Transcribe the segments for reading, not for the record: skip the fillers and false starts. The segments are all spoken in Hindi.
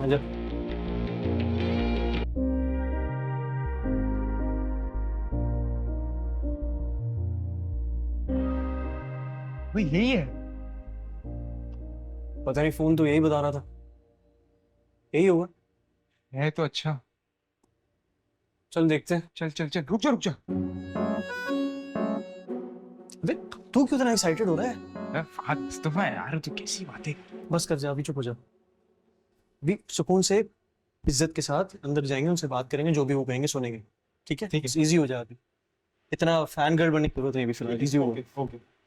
आजा। वो यही है। पता नहीं, फोन तो यही बता रहा था। यही होगा। है तो अच्छा। चल देखते हैं। चल चल चल, रुक जा रुक जा। अबे तू क्यों इतना एक्साइटेड हो रहा है? फहद मुस्तफा यार, तू कैसी बातें। बस कर जा, अभी चुप हो जा। अभी सुकून से इज्जत के साथ अंदर जाएंगे, उनसे बात करेंगे, जो भी वो कहेंगे सुनेंगे। ठीक है? बस इजी हो जाए अभी। इतना फैन गर्ल बनने की जरूरत नहीं अभी फिलहाल। इजी हो। ओके।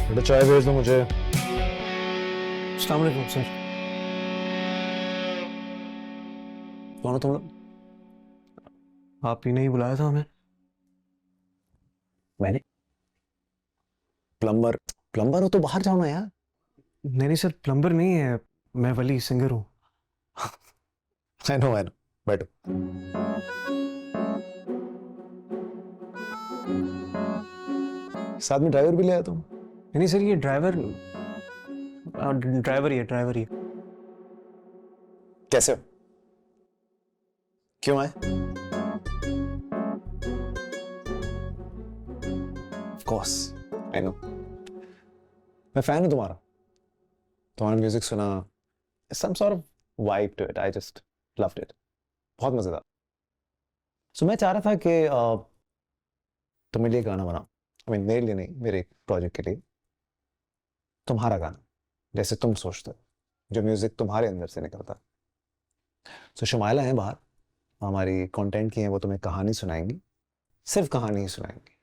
बेटा चाय भेज दो मुझे। अस्सलाम वालेकुम सर। कौन हो तुम लोग? आप ही ने ही बुलाया था हमें। मैंने प्लम्बर प्लम्बर हो तो बाहर जाओ ना यार। नहीं नहीं सर, प्लम्बर नहीं है। मैं वली सिंगर हूँ। आई नो बैठो। साथ में ड्राइवर भी ले आया तुम? नहीं सर, ये ड्राइवर ड्राइवर ही है, ड्राइवर ही है। कैसे हो? क्यों आए? ऑफ कोर्स आई नो, मैं फैन हूं तुम्हारा। तुम्हारा म्यूजिक सुना, some sort of vibe to it, I just loved it. बहुत मजेदार। सो मैं चाह रहा था कि तुम मेरे लिए गाना बनाओ। आई मीन मेरे लिए नहीं, मेरे प्रोजेक्ट के लिए। तुम्हारा गाना जैसे तुम सोचते हो, जो म्यूजिक तुम्हारे अंदर से निकलता। सो शुमाइला है बाहर, हमारी कंटेंट की है, वो तुम्हें कहानी सुनाएंगी। सिर्फ कहानी ही सुनाएंगी,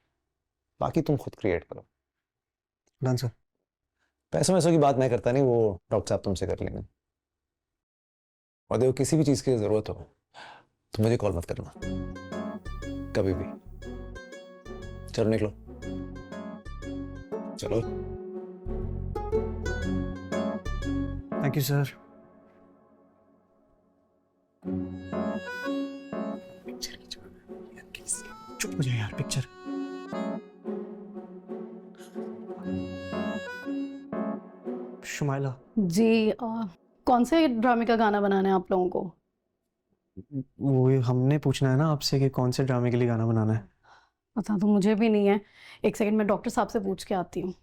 बाकी तुम खुद क्रिएट करो। Done sir. पैसों वैसों की बात मैं करता नहीं, वो डॉक्टर साहब तुमसे कर लेंगे। और देखो, किसी भी चीज की जरूरत हो तो मुझे कॉल मत करना कभी भी। चलो निकलो, चलो। Thank you sir. चुप हो जाए यार, पिक्चर। शुमाइला, जी कौन से ड्रामे का गाना बनाना है आप लोगों को? वो हमने पूछना है ना आपसे कि कौन से ड्रामे के लिए गाना बनाना है। पता तो मुझे भी नहीं है। एक सेकंड मैं डॉक्टर साहब से पूछ के आती हूँ।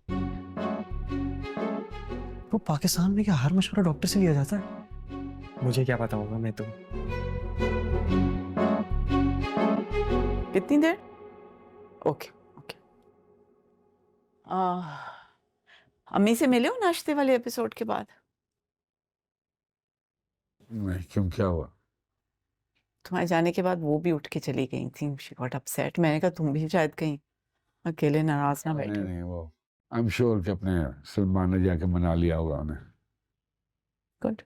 वो पाकिस्तान में क्या हर मशवरा डॉक्टर से लिया जाता है? मुझे क्या पता होगा, मैं तो। कितनी देर? Okay okay. अम्मी से मिले हो नाश्ते वाले एपिसोड के बाद? नहीं, क्यों, क्या हुआ? तुम्हारे जाने के बाद वो भी उठ के चली गई थी। She got upset. मैंने कहा तुम भी शायद कहीं अकेले नाराज ना नहीं बैठो। नहीं, वो आई एम श्योर कि अपने सलमान ने जाके मना लिया होगा उन्हें। गुड।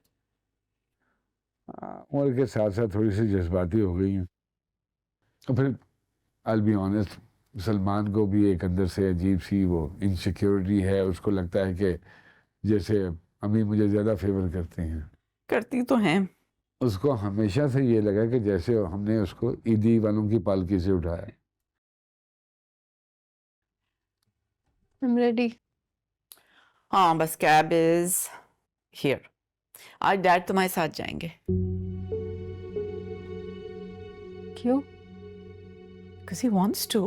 उम्र के साथ साथ थोड़ी सी जज्बाती हो गई हैं। और फिर आई बी ऑनेस्ट, सलमान को भी एक अंदर से अजीब सी वो इनसिक्योरिटी है। उसको लगता है कि जैसे अम्मी मुझे ज़्यादा फेवर करती हैं। करती तो हैं। उसको हमेशा से ये लगा कि जैसे हमने उसको ईदी वालों की पालकी से उठाया। I'm ready. हाँ बस कैब इज हियर। आज डैड तुम्हारे साथ जाएंगे। क्यों? Because he wants to.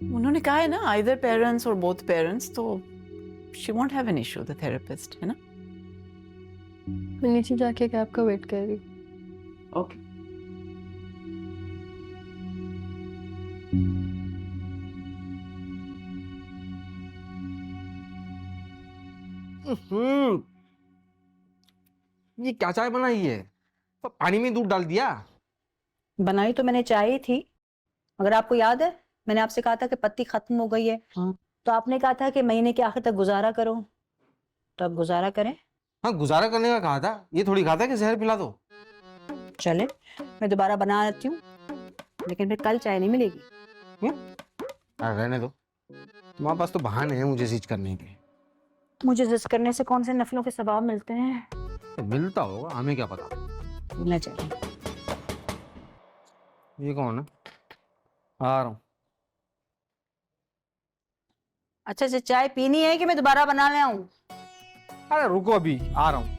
उन्होंने कहा है ना, either parents or both parents, तो she won't have an issue, the therapist, है ना? मैं नीचे जाके कैब का वेट कर रही हूँ। ओके। ये क्या चाय बनाई है? तो पानी में दूध डाल दिया। बनाई तो मैंने चाय ही थी। अगर आपको याद है, मैंने आपसे कहा था कि पत्ती खत्म हो गई है। हाँ। तो आपने कहा था कि महीने के आखिर तक गुजारा करो, तो अब गुजारा करें। हाँ, गुजारा करने का कहा था, ये थोड़ी कहा था कि जहर पिला दो। चले, मैं दोबारा बना देती हूँ। लेकिन फिर कल चाय नहीं मिलेगी। रहने दो, तुम्हारे पास तो बहाने हैं मुझे जिद करने के। मुझे जिस करने से कौन से नफलों के सवाब मिलते हैं। तो मिलता होगा, हमें क्या पता। मिलना चाहिए। ये कौन है? आ रहा हूँ। अच्छा से चाय पीनी है कि मैं दोबारा बना ले आऊं? अरे रुको, अभी आ रहा हूँ,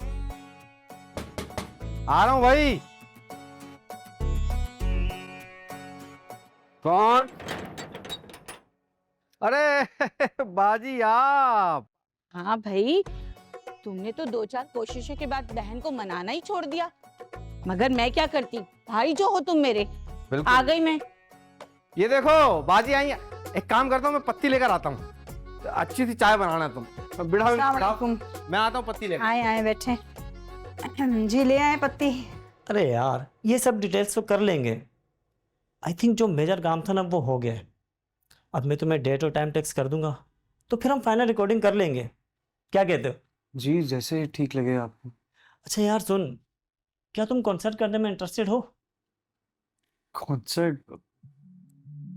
आ रहा हूँ भाई। कौन? अरे बाजी आप। हाँ भाई, तुमने तो 2-4 कोशिशों के बाद बहन को मनाना ही छोड़ दिया, मगर मैं क्या करती, भाई जो हो तुम मेरे। आ गई मैं। ये देखो बाजी आई है। एक काम करता हूँ, मैं पत्ती लेकर आता हूँ, अच्छी सी चाय बनाना तुम। मैं बिड़ा अस्सलाम वालेकुम। मैं आता हूँ पत्ती लेकर। आए आए बैठे। जी ले आए पत्ती। अरे यार ये सब डिटेल्स तो कर लेंगे। आई थिंक जो मेजर काम था ना वो हो गया है। अब मैं तुम्हें डेट और टाइम टेक्स्ट कर दूंगा, तो फिर हम फाइनल रिकॉर्डिंग कर लेंगे। क्या कहते हो? जी जैसे ठीक लगे आपको। अच्छा यार सुन, क्या तुम कॉन्सर्ट करने में इंटरेस्टेड हो? कॉन्सर्ट?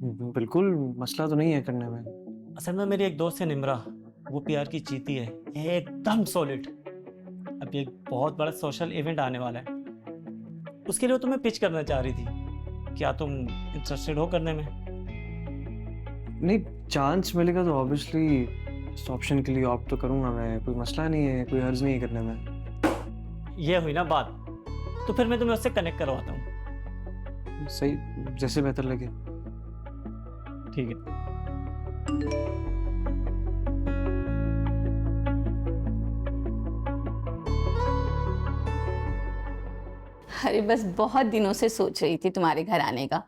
बिल्कुल, मसला तो नहीं है करने में। असल में मेरी एक दोस्त है निम्रा, वो पीआर की चीती है, एकदम सॉलिड। अब एक बहुत बड़ा सोशल इवेंट आने वाला है, उसके लिए तुम्हें पिच करना चाह रही थी। क्या तुम इंटरेस्टेड हो करने में? नहीं, चांस मिलेगा तो ऑब्वियसली इस ऑप्शन के लिए ऑप्ट तो करूंगा मैं। कोई मसला नहीं है, कोई हर्ज नहीं है करने में। ये हुई ना बात, तो फिर मैं तुम्हें उससे कनेक्ट करवाता हूँ। सही, जैसे बेहतर लगे। ठीक है। अरे बस बहुत दिनों से सोच रही थी तुम्हारे घर आने का,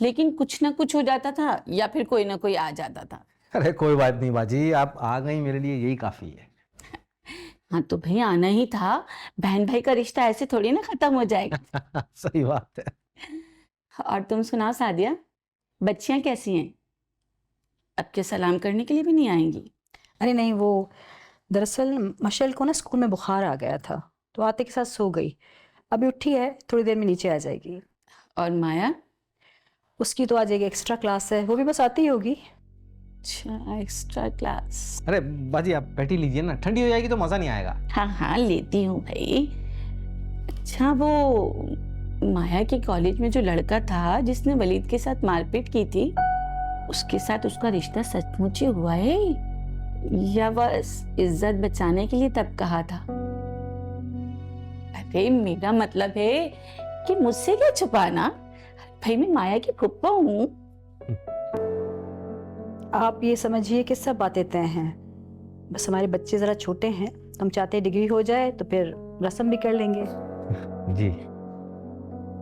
लेकिन कुछ ना कुछ हो जाता था या फिर कोई ना कोई आ जाता था। अरे कोई बात नहीं बाजी, आप आ गई, मेरे लिए यही काफी है। हाँ तो भाई आना ही था, बहन भाई का रिश्ता ऐसे थोड़ी ना खत्म हो जाएगा। सही बात है। और तुम सुनाओ सादिया, बच्चियां कैसी हैं? अब के सलाम करने के लिए भी नहीं आएंगी? अरे नहीं, वो दरअसल मशल को ना स्कूल में बुखार आ गया था, तो आते के साथ सो गई। अभी उठी है, थोड़ी देर में नीचे आ जाएगी। और माया? उसकी तो आज एक एक्स्ट्रा क्लास है, वो भी बस आती ही होगी। अच्छा, एक्स्ट्रा क्लास। अरे बाजी आप बैठी लीजिए ना, ठंडी हो जाएगी तो मजा नहीं आएगा। हाँ हाँ लेती हूँ भाई। अच्छा वो माया के कॉलेज में जो लड़का था जिसने वलीद के साथ मारपीट की थी, उसके साथ उसका रिश्ता सचमुच ही हुआ है या बस इज्जत बचाने के लिए तब कहा था? अरे मेरा मतलब है कि मुझसे क्या छुपाना, भाई मैं माया की फूफा हूँ। आप ये समझिए कि सब बातें तय हैं, बस हमारे बच्चे जरा छोटे हैं, हम चाहते हैं डिग्री हो जाए तो फिर रस्म भी कर लेंगे। जी।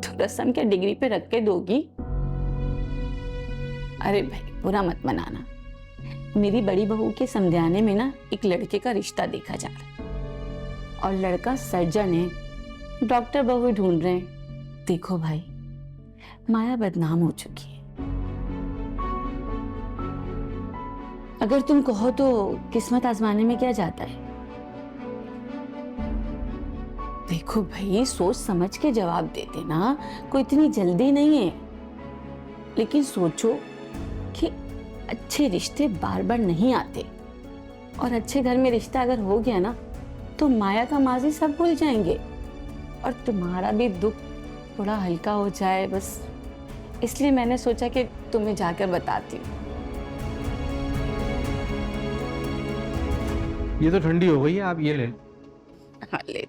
तो रस्म क्या डिग्री पे रख के दोगी? अरे भाई बुरा मत मनाना, मेरी बड़ी बहू के समझाने में ना एक लड़के का रिश्ता देखा जा रहा है और लड़का सर्जन है, डॉक्टर बहू ढूंढ रहे हैं। देखो भाई माया बदनाम हो चुकी है, अगर तुम कहो तो किस्मत आजमाने में क्या जाता है। देखो भाई सोच समझ के जवाब दे देना, कोई इतनी जल्दी नहीं है, लेकिन सोचो कि अच्छे रिश्ते बार बार नहीं आते और अच्छे घर में रिश्ता अगर हो गया ना तो माया का माजी सब भूल जाएंगे और तुम्हारा भी दुख थोड़ा हल्का हो जाए, बस इसलिए मैंने सोचा कि तुम्हें जाकर बताती हूँ। ये तो ठंडी हो गई है, आप ये ले। हाँ ले।